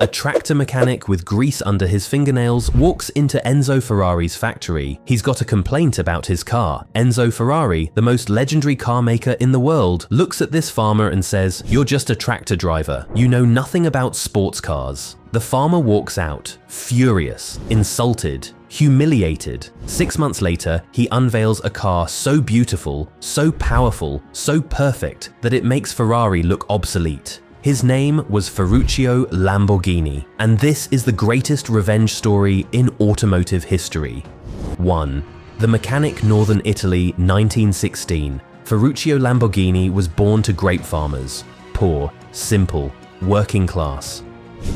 A tractor mechanic with grease under his fingernails walks into Enzo Ferrari's factory. He's got a complaint about his car. Enzo Ferrari, the most legendary car maker in the world, looks at this farmer and says, "You're just a tractor driver. You know nothing about sports cars." The farmer walks out, furious, insulted, humiliated. 6 months later, he unveils a car so beautiful, so powerful, so perfect that it makes Ferrari look obsolete. His name was Ferruccio Lamborghini, and this is the greatest revenge story in automotive history. 1. The Mechanic, Northern Italy, 1916. Ferruccio Lamborghini was born to grape farmers. Poor, simple, working class.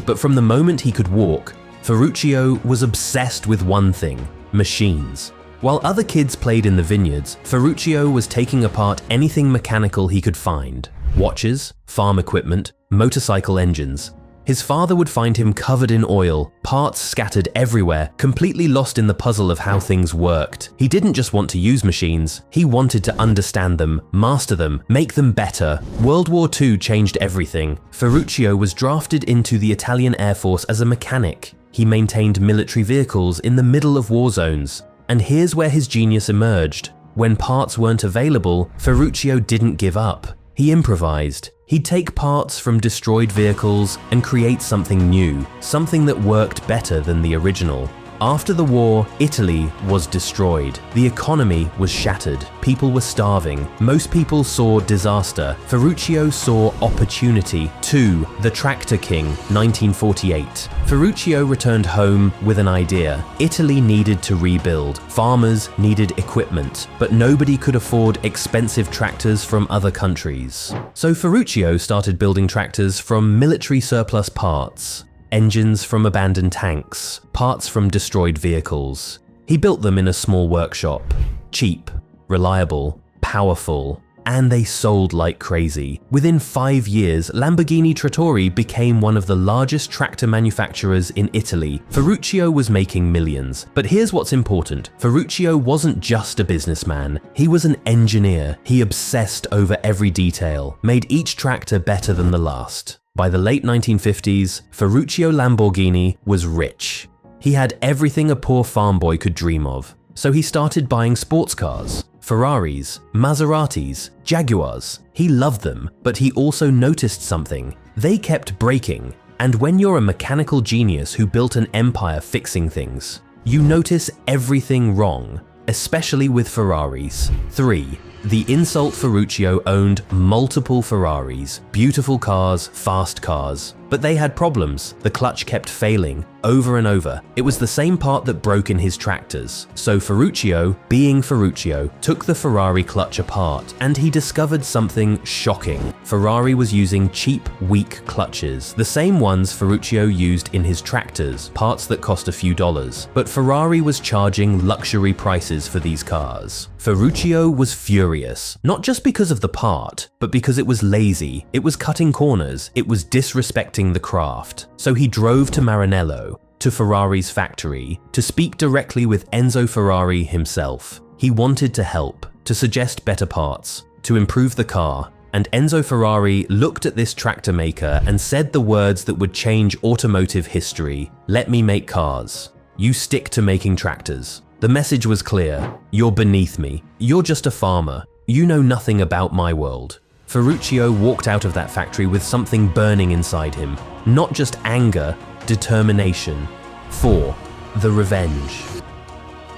But from the moment he could walk, Ferruccio was obsessed with one thing: machines. While other kids played in the vineyards, Ferruccio was taking apart anything mechanical he could find. Watches, farm equipment, motorcycle engines. His father would find him covered in oil, parts scattered everywhere, completely lost in the puzzle of how things worked. He didn't just want to use machines, he wanted to understand them, master them, make them better. World War II changed everything. Ferruccio was drafted into the Italian Air Force as a mechanic. He maintained military vehicles in the middle of war zones. And here's where his genius emerged. When parts weren't available, Ferruccio didn't give up. He improvised. He'd take parts from destroyed vehicles and create something new, something that worked better than the original. After the war, Italy was destroyed. The economy was shattered. People were starving. Most people saw disaster. Ferruccio saw opportunity. 2. The Tractor King, 1948. Ferruccio returned home with an idea. Italy needed to rebuild. Farmers needed equipment, but nobody could afford expensive tractors from other countries. So Ferruccio started building tractors from military surplus parts. Engines from abandoned tanks, parts from destroyed vehicles. He built them in a small workshop. Cheap, reliable, powerful, and they sold like crazy. Within 5 years, Lamborghini Trattori became one of the largest tractor manufacturers in Italy. Ferruccio was making millions. But here's what's important. Ferruccio wasn't just a businessman. He was an engineer. He obsessed over every detail, made each tractor better than the last. By the late 1950s, Ferruccio Lamborghini was rich. He had everything a poor farm boy could dream of. So he started buying sports cars, Ferraris, Maseratis, Jaguars. He loved them, but he also noticed something. They kept breaking. And when you're a mechanical genius who built an empire fixing things, you notice everything wrong, especially with Ferraris. 3. The insult: Ferruccio owned multiple Ferraris, beautiful cars, fast cars. But they had problems. The clutch kept failing over and over. It was the same part that broke in his tractors. So Ferruccio, being Ferruccio, took the Ferrari clutch apart and he discovered something shocking. Ferrari was using cheap, weak clutches, the same ones Ferruccio used in his tractors, parts that cost a few dollars. But Ferrari was charging luxury prices for these cars. Ferruccio was furious, not just because of the part, but because it was lazy, it was cutting corners, it was disrespecting the craft. So he drove to Maranello, to Ferrari's factory, to speak directly with Enzo Ferrari himself. He wanted to help, to suggest better parts, to improve the car, and Enzo Ferrari looked at this tractor maker and said the words that would change automotive history: "Let me make cars. You stick to making tractors." The message was clear: you're beneath me. You're just a farmer. You know nothing about my world. Ferruccio walked out of that factory with something burning inside him. Not just anger, determination. 4. The revenge.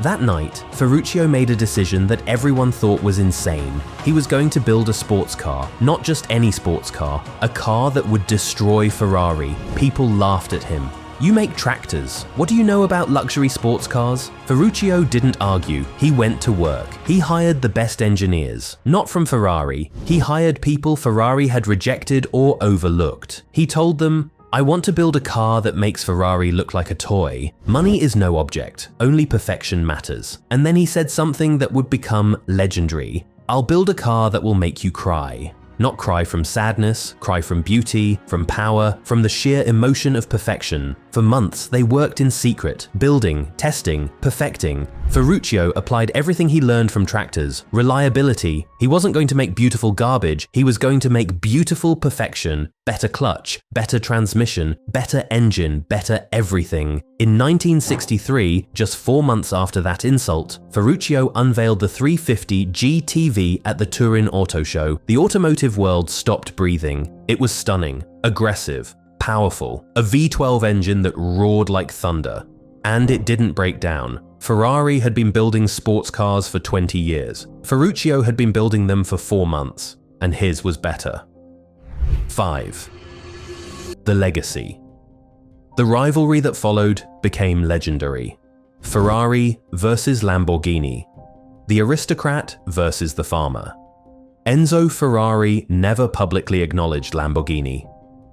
That night, Ferruccio made a decision that everyone thought was insane. He was going to build a sports car, not just any sports car, a car that would destroy Ferrari. People laughed at him. "You make tractors. What do you know about luxury sports cars?" Ferruccio didn't argue. He went to work. He hired the best engineers. Not from Ferrari. He hired people Ferrari had rejected or overlooked. He told them, "I want to build a car that makes Ferrari look like a toy. Money is no object. Only perfection matters." And then he said something that would become legendary. "I'll build a car that will make you cry." Not cry from sadness, cry from beauty, from power, from the sheer emotion of perfection. For months, they worked in secret, building, testing, perfecting. Ferruccio applied everything he learned from tractors. Reliability. He wasn't going to make beautiful garbage, he was going to make beautiful perfection. better clutch, better transmission, better engine, better everything. In 1963, just 4 months after that insult, Ferruccio unveiled the 350 GTV at the Turin Auto Show. The automotive world stopped breathing. It was stunning, aggressive, powerful, a V12 engine that roared like thunder. And it didn't break down. Ferrari had been building sports cars for 20 years. Ferruccio had been building them for 4 months, and his was better. 5. The legacy. The rivalry that followed became legendary. Ferrari versus Lamborghini. The aristocrat versus the farmer. Enzo Ferrari never publicly acknowledged Lamborghini,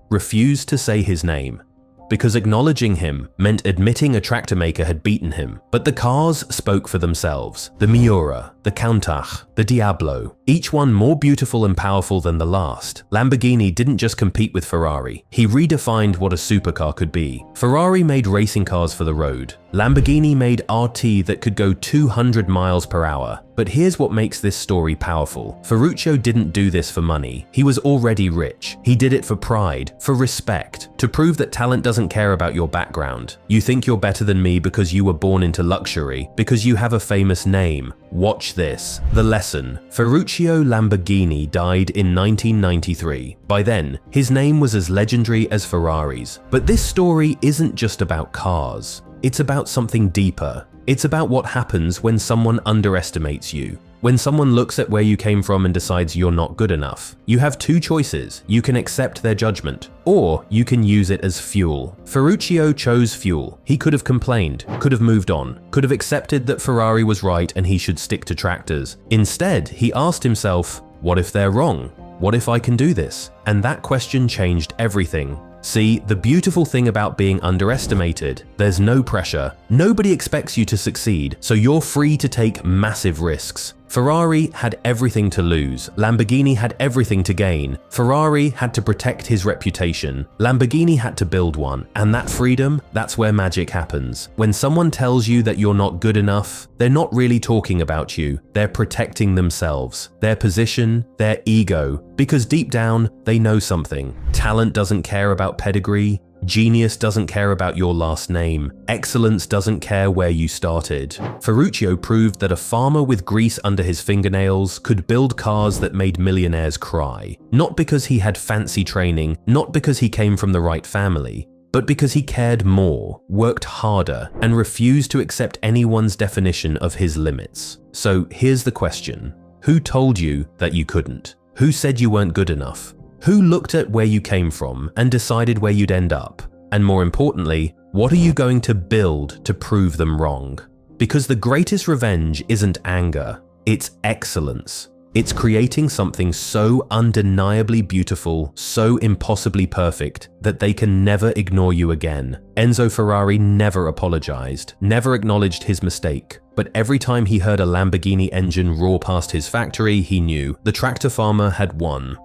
refused to say his name, because acknowledging him meant admitting a tractor maker had beaten him. But the cars spoke for themselves. The Miura, the Countach, the Diablo, each one more beautiful and powerful than the last. Lamborghini didn't just compete with Ferrari, he redefined what a supercar could be. Ferrari made racing cars for the road. Lamborghini made RT that could go 200 miles per hour. But here's what makes this story powerful. Ferruccio didn't do this for money. He was already rich. He did it for pride, for respect, to prove that talent doesn't care about your background. You think you're better than me because you were born into luxury, because you have a famous name. Watch this. The lesson. Ferruccio Lamborghini died in 1993. By then, his name was as legendary as Ferrari's. But this story isn't just about cars. It's about something deeper. It's about what happens when someone underestimates you. When someone looks at where you came from and decides you're not good enough. You have two choices. You can accept their judgment, or you can use it as fuel. Ferruccio chose fuel. He could have complained, could have moved on, could have accepted that Ferrari was right and he should stick to tractors. Instead, he asked himself, what if they're wrong? What if I can do this? And that question changed everything. See, the beautiful thing about being underestimated, there's no pressure. Nobody expects you to succeed, so you're free to take massive risks. Ferrari had everything to lose. Lamborghini had everything to gain. Ferrari had to protect his reputation. Lamborghini had to build one. And that freedom, that's where magic happens. When someone tells you that you're not good enough, they're not really talking about you. They're protecting themselves, their position, their ego, because deep down, they know something. Talent doesn't care about pedigree. Genius doesn't care about your last name. Excellence doesn't care where you started. Ferruccio proved that a farmer with grease under his fingernails could build cars that made millionaires cry. Not because he had fancy training, not because he came from the right family, but because he cared more, worked harder, and refused to accept anyone's definition of his limits. So here's the question. Who told you that you couldn't? Who said you weren't good enough? Who looked at where you came from and decided where you'd end up? And more importantly, what are you going to build to prove them wrong? Because the greatest revenge isn't anger, it's excellence. It's creating something so undeniably beautiful, so impossibly perfect, that they can never ignore you again. Enzo Ferrari never apologized, never acknowledged his mistake. But every time he heard a Lamborghini engine roar past his factory, he knew the tractor farmer had won.